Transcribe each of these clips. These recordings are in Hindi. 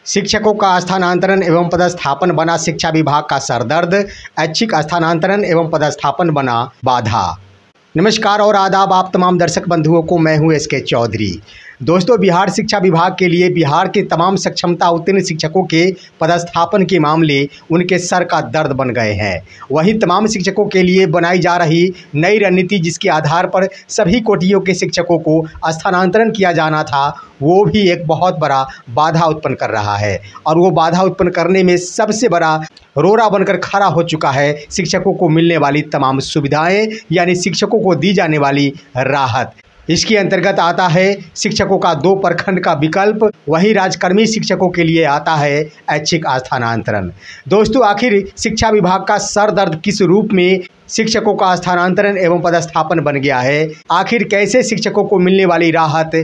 शिक्षकों का स्थानांतरण एवं पदस्थापन बना शिक्षा विभाग का सरदर्द, ऐच्छिक स्थानांतरण एवं पदस्थापन बना बाधा। नमस्कार और आदाब आप तमाम दर्शक बंधुओं को, मैं हूं एसके चौधरी। दोस्तों, बिहार शिक्षा विभाग के लिए बिहार के तमाम सक्षमता उत्तीर्ण शिक्षकों के पदस्थापन के मामले उनके सर का दर्द बन गए हैं। वहीं तमाम शिक्षकों के लिए बनाई जा रही नई रणनीति, जिसके आधार पर सभी कोटियों के शिक्षकों को स्थानांतरण किया जाना था, वो भी एक बहुत बड़ा बाधा उत्पन्न कर रहा है। और वो बाधा उत्पन्न करने में सबसे बड़ा रोड़ा बनकर खड़ा हो चुका है शिक्षकों को मिलने वाली तमाम सुविधाएं, यानी शिक्षकों को दी जाने वाली राहत। इसके अंतर्गत आता है शिक्षकों का 2 प्रखंड का विकल्प, वहीं राजकर्मी शिक्षकों के लिए आता है ऐच्छिक स्थानांतरण। दोस्तों, आखिर शिक्षा विभाग का सर दर्द किस रूप में शिक्षकों का स्थानांतरण एवं पदस्थापन बन गया है? आखिर कैसे शिक्षकों को मिलने वाली राहत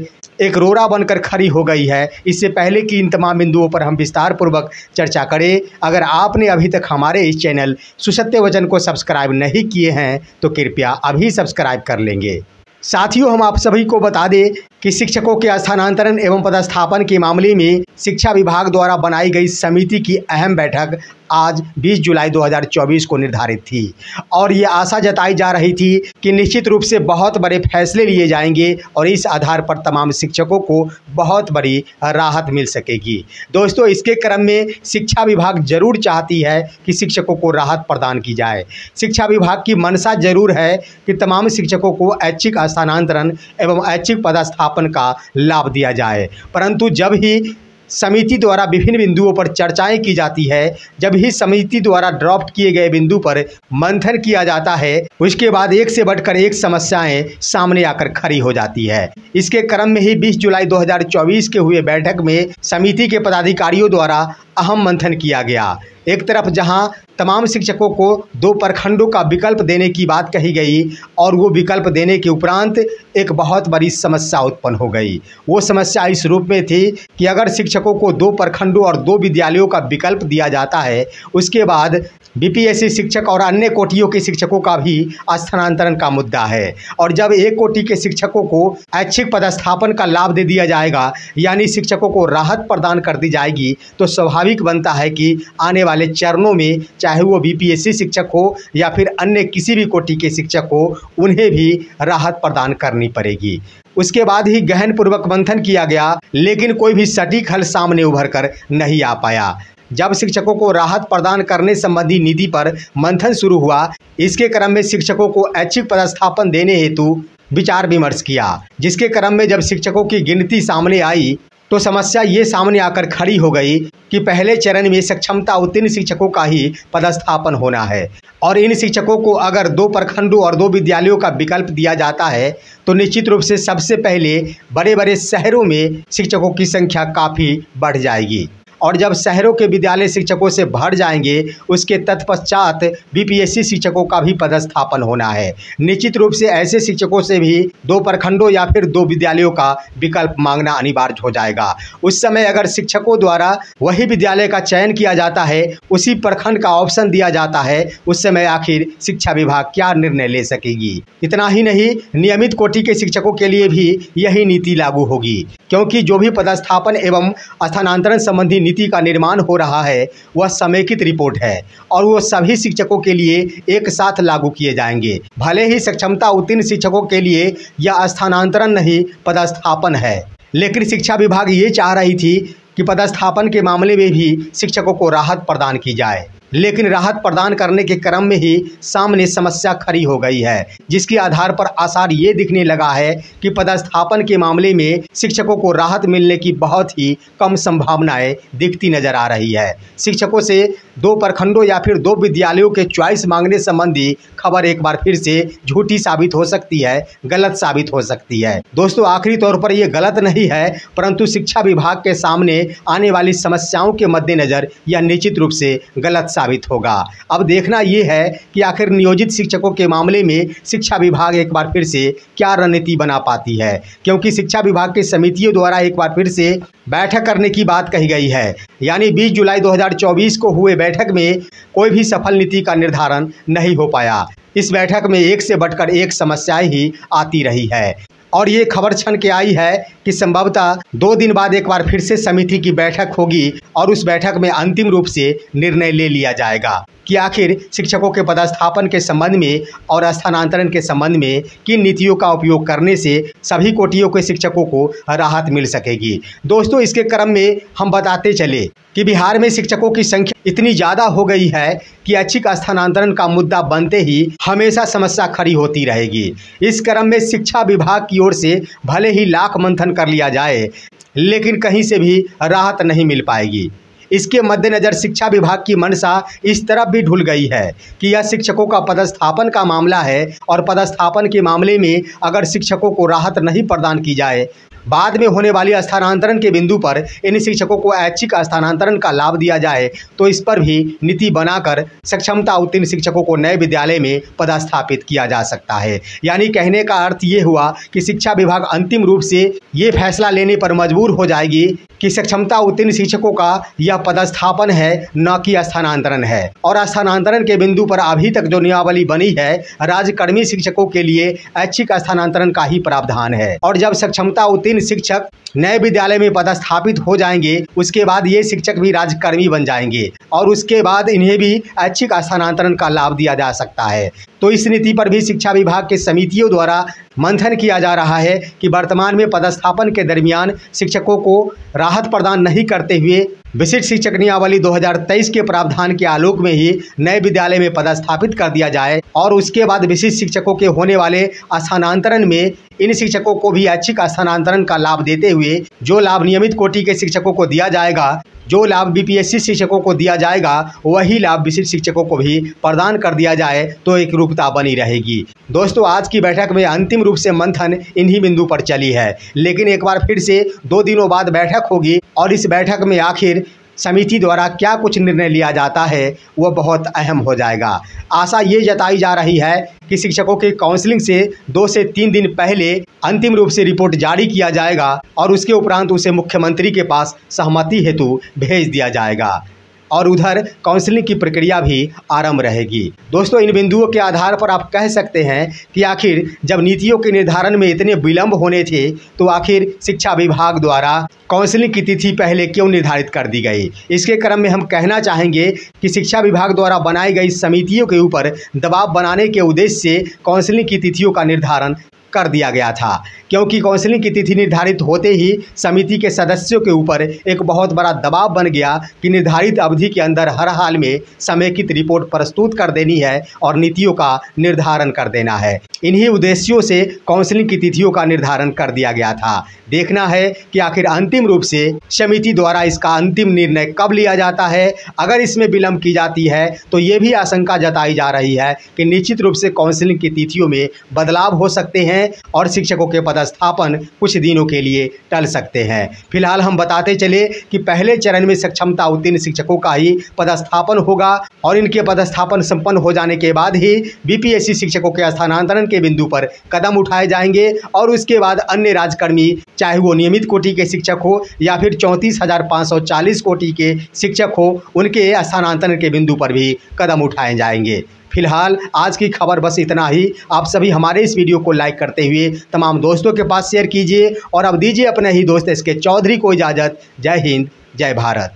एक रोड़ा बनकर खड़ी हो गई है? इससे पहले कि इन तमाम बिंदुओं पर हम विस्तार पूर्वक चर्चा करें, अगर आपने अभी तक हमारे इस चैनल सुसत्य वचन को सब्सक्राइब नहीं किए हैं तो कृपया अभी सब्सक्राइब कर लेंगे। साथियों, हम आप सभी को बता दें कि शिक्षकों के स्थानांतरण एवं पदस्थापन के मामले में शिक्षा विभाग द्वारा बनाई गई समिति की अहम बैठक आज 20 जुलाई 2024 को निर्धारित थी और ये आशा जताई जा रही थी कि निश्चित रूप से बहुत बड़े फैसले लिए जाएंगे और इस आधार पर तमाम शिक्षकों को बहुत बड़ी राहत मिल सकेगी। दोस्तों, इसके क्रम में शिक्षा विभाग जरूर चाहती है कि शिक्षकों को राहत प्रदान की जाए। शिक्षा विभाग की मंशा जरूर है कि तमाम शिक्षकों को ऐच्छिक स्थानांतरण एवं ऐच्छिक पदस्थापन का लाभ दिया जाए, परंतु जब ही समिति द्वारा विभिन्न बिंदुओं पर चर्चाएं की जाती है, जब ही समिति द्वारा ड्राफ्ट किए गए बिंदु पर मंथन किया जाता है, उसके बाद एक से बढ़कर एक समस्याएं सामने आकर खड़ी हो जाती है। इसके क्रम में ही 20 जुलाई 2024 के हुए बैठक में समिति के पदाधिकारियों द्वारा अहम मंथन किया गया। एक तरफ जहां तमाम शिक्षकों को 2 प्रखंडों का विकल्प देने की बात कही गई और वो विकल्प देने के उपरांत एक बहुत बड़ी समस्या उत्पन्न हो गई। वो समस्या इस रूप में थी कि अगर शिक्षकों को 2 प्रखंडों और 2 विद्यालयों का विकल्प दिया जाता है, उसके बाद बीपीएससी शिक्षक और अन्य कोटियों के शिक्षकों का भी स्थानांतरण का मुद्दा है। और जब एक कोटि के शिक्षकों को ऐच्छिक पदस्थापन का लाभ दे दिया जाएगा, यानी शिक्षकों को राहत प्रदान कर दी जाएगी, तो स्वाभाविक बनता है कि आने वाले चरणों में, चाहे वो बीपीएससी शिक्षक हो या फिर अन्य किसी भी कोटि के शिक्षक हो, उन्हें भी राहत प्रदान करनी पड़ेगी। उसके बाद ही गहन पूर्वक मंथन किया गया, लेकिन कोई भी सटीक हल सामने उभर कर नहीं आ पाया। जब शिक्षकों को राहत प्रदान करने संबंधी नीति पर मंथन शुरू हुआ, इसके क्रम में शिक्षकों को ऐच्छिक पदस्थापन देने हेतु विचार विमर्श किया, जिसके क्रम में जब शिक्षकों की गिनती सामने आई तो समस्या ये सामने आकर खड़ी हो गई कि पहले चरण में सक्षमता उत्तीर्ण शिक्षकों का ही पदस्थापन होना है और इन शिक्षकों को अगर 2 प्रखंडों और 2 विद्यालयों का विकल्प दिया जाता है तो निश्चित रूप से सबसे पहले बड़े बड़े शहरों में शिक्षकों की संख्या काफ़ी बढ़ जाएगी और जब शहरों के विद्यालय शिक्षकों से भर जाएंगे, उसके तत्पश्चात बीपीएससी शिक्षकों का भी पदस्थापन होना है। निश्चित रूप से ऐसे शिक्षकों से भी 2 प्रखंडों या फिर 2 विद्यालयों का विकल्प मांगना अनिवार्य हो जाएगा। उस समय अगर शिक्षकों द्वारा वही विद्यालय का चयन किया जाता है, उसी प्रखंड का ऑप्शन दिया जाता है, उस समय आखिर शिक्षा विभाग क्या निर्णय ले सकेगी? इतना ही नहीं, नियमित कोटि के शिक्षकों के लिए भी यही नीति लागू होगी, क्योंकि जो भी पदस्थापन एवं स्थानांतरण संबंधी नीति का निर्माण हो रहा है वह समेकित रिपोर्ट है और वो सभी शिक्षकों के लिए एक साथ लागू किए जाएंगे। भले ही सक्षमता उत्तीर्ण शिक्षकों के लिए यह स्थानांतरण नहीं, पदस्थापन है, लेकिन शिक्षा विभाग ये चाह रही थी कि पदस्थापन के मामले में भी शिक्षकों को राहत प्रदान की जाए, लेकिन राहत प्रदान करने के क्रम में ही सामने समस्या खड़ी हो गई है, जिसके आधार पर आसार ये दिखने लगा है कि पदस्थापन के मामले में शिक्षकों को राहत मिलने की बहुत ही कम संभावनाएं दिखती नजर आ रही है। शिक्षकों से 2 प्रखंडों या फिर 2 विद्यालयों के चॉइस मांगने संबंधी खबर एक बार फिर से झूठी साबित हो सकती है, गलत साबित हो सकती है। दोस्तों, आखिरी तौर पर यह गलत नहीं है, परंतु शिक्षा विभाग के सामने आने वाली समस्याओं के मद्देनजर यह निश्चित रूप से गलत साबित होगा। अब देखना यह है कि आखिर नियोजित शिक्षकों के मामले में शिक्षा विभाग एक बार फिर से क्या रणनीति बना पाती है, क्योंकि शिक्षा विभाग की समितियों द्वारा एक बार फिर से बैठक करने की बात कही गई है। यानी 20 जुलाई 2024 को हुए बैठक में कोई भी सफल नीति का निर्धारण नहीं हो पाया। इस बैठक में एक से बढ़कर एक समस्याएं ही आती रही है और ये खबर छन के आई है कि संभवतः 2 दिन बाद एक बार फिर से समिति की बैठक होगी और उस बैठक में अंतिम रूप से निर्णय ले लिया जाएगा कि आखिर शिक्षकों के पदस्थापन के संबंध में और स्थानांतरण के संबंध में किन नीतियों का उपयोग करने से सभी कोटियों के शिक्षकों को राहत मिल सकेगी। दोस्तों, इसके क्रम में हम बताते चले कि बिहार में शिक्षकों की संख्या इतनी ज़्यादा हो गई है कि ऐच्छिक स्थानांतरण का मुद्दा बनते ही हमेशा समस्या खड़ी होती रहेगी। इस क्रम में शिक्षा विभाग की ओर से भले ही लाख मंथन कर लिया जाए, लेकिन कहीं से भी राहत नहीं मिल पाएगी। इसके मद्देनज़र शिक्षा विभाग की मंशा इस तरफ भी ढुल गई है कि यह शिक्षकों का पदस्थापन का मामला है और पदस्थापन के मामले में अगर शिक्षकों को राहत नहीं प्रदान की जाए, बाद में होने वाली स्थानांतरण के बिंदु पर इन शिक्षकों को ऐच्छिक स्थानांतरण का लाभ दिया जाए, तो इस पर भी नीति बनाकर सक्षमता उत्तीर्ण शिक्षकों को नए विद्यालय में पदस्थापित किया जा सकता है। यानी कहने का अर्थ ये हुआ कि शिक्षा विभाग अंतिम रूप से ये फैसला लेने पर मजबूर हो जाएगी कि सक्षमता उत्तीर्ण शिक्षकों का यह पदस्थापन है, न कि स्थानांतरण है। और स्थानांतरण के बिंदु पर अभी तक जो नियमावली बनी है, राज्यकर्मी शिक्षकों के लिए ऐच्छिक स्थानांतरण का ही प्रावधान है। और जब सक्षमता उत्तीर्ण शिक्षक नए विद्यालय में पदस्थापित हो जाएंगे, उसके बाद ये शिक्षक भी राज्यकर्मी बन जाएंगे और उसके बाद इन्हें भी ऐच्छिक स्थानांतरण का लाभ दिया जा सकता है। तो इस नीति पर भी शिक्षा विभाग के समितियों द्वारा मंथन किया जा रहा है कि वर्तमान में पदस्थापन के दरमियान शिक्षकों को राहत प्रदान नहीं करते हुए विशिष्ट शिक्षक नियमावली 2023 के प्रावधान के आलोक में ही नए विद्यालय में पदस्थापित कर दिया जाए और उसके बाद विशिष्ट शिक्षकों के होने वाले स्थानांतरण में इन शिक्षकों को भी ऐच्छिक स्थानांतरण का लाभ देते हुए जो लाभ नियमित कोटि के शिक्षकों को दिया जाएगा, जो लाभ बीपीएससी शिक्षकों को दिया जाएगा, वही लाभ विशिष्ट शिक्षकों को भी प्रदान कर दिया जाए तो एक रूपता बनी रहेगी। दोस्तों, आज की बैठक में अंतिम रूप से मंथन इन्हीं बिंदु पर चली है, लेकिन एक बार फिर से 2 दिनों बाद बैठक होगी और इस बैठक में आखिर समिति द्वारा क्या कुछ निर्णय लिया जाता है वह बहुत अहम हो जाएगा। आशा ये जताई जा रही है कि शिक्षकों के काउंसलिंग से 2 से 3 दिन पहले अंतिम रूप से रिपोर्ट जारी किया जाएगा और उसके उपरांत उसे मुख्यमंत्री के पास सहमति हेतु भेज दिया जाएगा और उधर काउंसलिंग की प्रक्रिया भी आरंभ रहेगी। दोस्तों, इन बिंदुओं के आधार पर आप कह सकते हैं कि आखिर जब नीतियों के निर्धारण में इतने विलंब होने थे, तो आखिर शिक्षा विभाग द्वारा काउंसलिंग की तिथि पहले क्यों निर्धारित कर दी गई। इसके क्रम में हम कहना चाहेंगे कि शिक्षा विभाग द्वारा बनाई गई समितियों के ऊपर दबाव बनाने के उद्देश्य से काउंसलिंग की तिथियों का निर्धारण कर दिया गया था, क्योंकि काउंसलिंग की तिथि निर्धारित होते ही समिति के सदस्यों के ऊपर एक बहुत बड़ा दबाव बन गया कि निर्धारित अवधि के अंदर हर हाल में समेकित रिपोर्ट प्रस्तुत कर देनी है और नीतियों का निर्धारण कर देना है। इन्हीं उद्देश्यों से काउंसलिंग की तिथियों का निर्धारण कर दिया गया था। देखना है कि आखिर अंतिम रूप से समिति द्वारा इसका अंतिम निर्णय कब लिया जाता है। अगर इसमें विलंब की जाती है तो ये भी आशंका जताई जा रही है कि निश्चित रूप से काउंसलिंग की तिथियों में बदलाव हो सकते हैं और शिक्षकों के पदस्थापन कुछ दिनों के लिए टल सकते हैं। फिलहाल हम बताते चले कि पहले चरण में सक्षमता उत्तीर्ण शिक्षकों का ही पदस्थापन होगा और इनके पदस्थापन संपन्न हो जाने के बाद ही बीपीएससी शिक्षकों के स्थानांतरण के बिंदु पर कदम उठाए जाएंगे और उसके बाद अन्य राज्यकर्मी, चाहे वो नियमित कोटि के शिक्षक हो या फिर 34,540 कोटि के शिक्षक हो, उनके स्थानांतरण के बिंदु पर भी कदम उठाए जाएंगे। फिलहाल आज की खबर बस इतना ही। आप सभी हमारे इस वीडियो को लाइक करते हुए तमाम दोस्तों के पास शेयर कीजिए और अब दीजिए अपने ही दोस्त SK चौधरी को इजाज़त। जय हिंद, जय भारत।